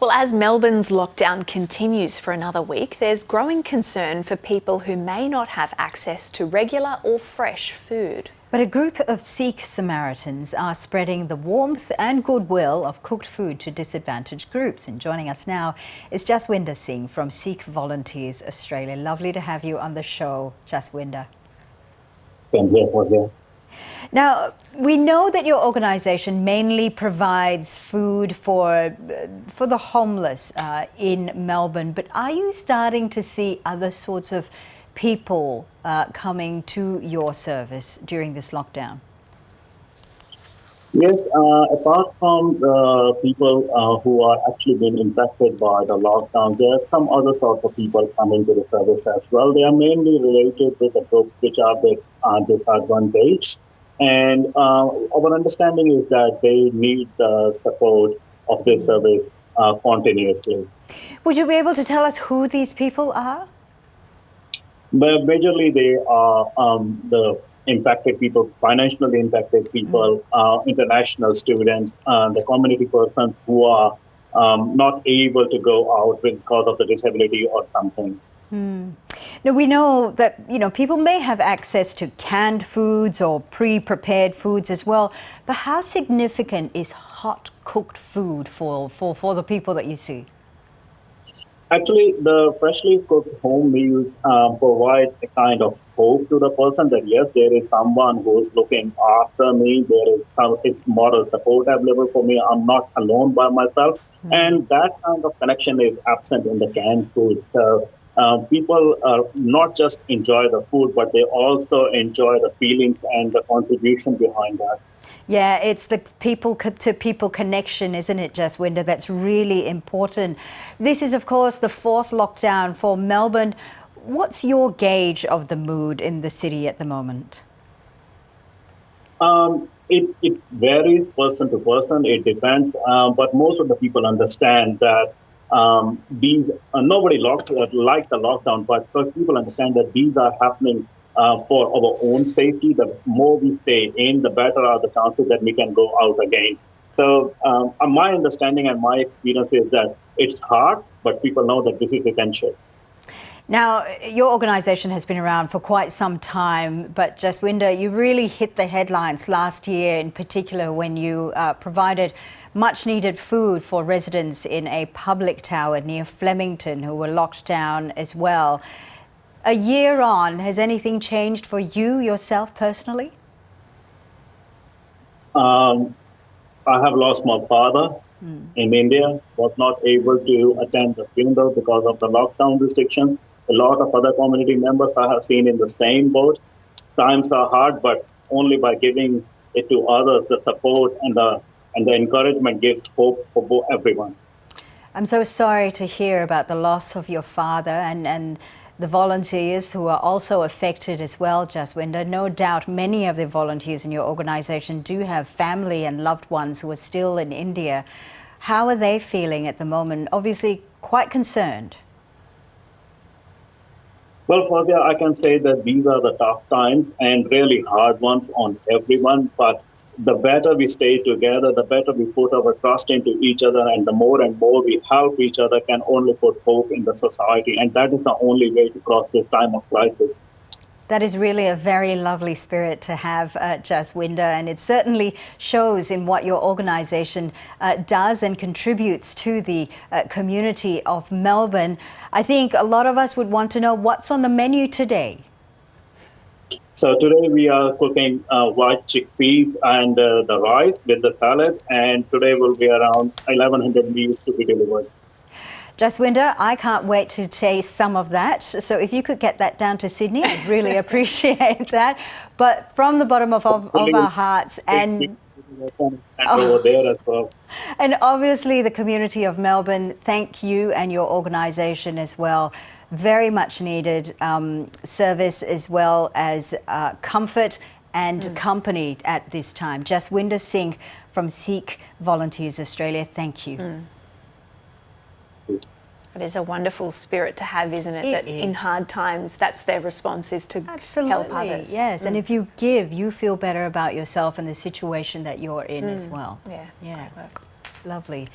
Well, as Melbourne's lockdown continues for another week, there's growing concern for people who may not have access to regular or fresh food. But a group of Sikh Samaritans are spreading the warmth and goodwill of cooked food to disadvantaged groups. And joining us now is Jaswinder Singh from Sikh Volunteers Australia. Lovely to have you on the show, Jaswinder. Thank you. Now, we know that your organisation mainly provides food for the homeless in Melbourne, but are you starting to see other sorts of people coming to your service during this lockdown? Yes, apart from the people who are actually being impacted by the lockdown, there are some other sorts of people coming to the service as well. They are mainly related with the groups which are a bit disadvantaged. And our understanding is that they need the support of this service continuously. Would you be able to tell us who these people are? But majorly, they are the impacted people, financially impacted people, international students, the community persons who are not able to go out because of the disability or something. Now, we know that, people may have access to canned foods or pre-prepared foods as well, but how significant is hot cooked food for the people that you see? Actually, the freshly cooked home meals provide a kind of hope to the person that, yes, there is someone who is looking after me. There is moral support available for me. I'm not alone by myself. And that kind of connection is absent in the canned foods. So people not just enjoy the food, but they also enjoy the feelings and the contribution behind that. Yeah, it's the people-to-people connection, isn't it, Jaswinder? That's really important. This is, of course, the fourth lockdown for Melbourne. What's your gauge of the mood in the city at the moment? It varies person to person. It depends. But most of the people understand that nobody like the lockdown, but people understand that these are happening for our own safety. The more we stay in, the better are the chances that we can go out again. So my understanding and my experience is that it's hard, but people know that this is essential. Now, your organisation has been around for quite some time, but Jaswinder, you really hit the headlines last year in particular when you provided much needed food for residents in a public tower near Flemington who were locked down as well. A year on, has anything changed for you yourself personally? I have lost my father in India, was not able to attend the funeral because of the lockdown restrictions. A lot of other community members I have seen in the same boat. Times are hard, but only by giving it to others, the support and the encouragement gives hope for everyone. I'm so sorry to hear about the loss of your father and the volunteers who are also affected as well, Jaswinder. No doubt many of the volunteers in your organisation do have family and loved ones who are still in India. How are they feeling at the moment? Obviously quite concerned. Well, Fazia, I can say that these are the tough times and really hard ones on everyone. But the better we stay together, the better we put our trust into each other, and the more and more we help each other can only put hope in the society. And that is the only way to cross this time of crisis. That is really a very lovely spirit to have, Jaswinder, and it certainly shows in what your organisation does and contributes to the community of Melbourne. I think a lot of us would want to know what's on the menu today. So today we are cooking white chickpeas and the rice with the salad, and today will be around 1,100 meals to be delivered. Jaswinder, I can't wait to taste some of that. So if you could get that down to Sydney, I'd really appreciate that. But from the bottom of our hearts and over there as well. And obviously the community of Melbourne, thank you and your organisation as well. Very much needed service as well as comfort and company at this time. Jaswinder Singh from Sikh Volunteers Australia, thank you. It is a wonderful spirit to have, isn't it? That is. In hard times, that's their response, is to help others. Yes, and if you give, you feel better about yourself and the situation that you're in as well. Yeah. Lovely.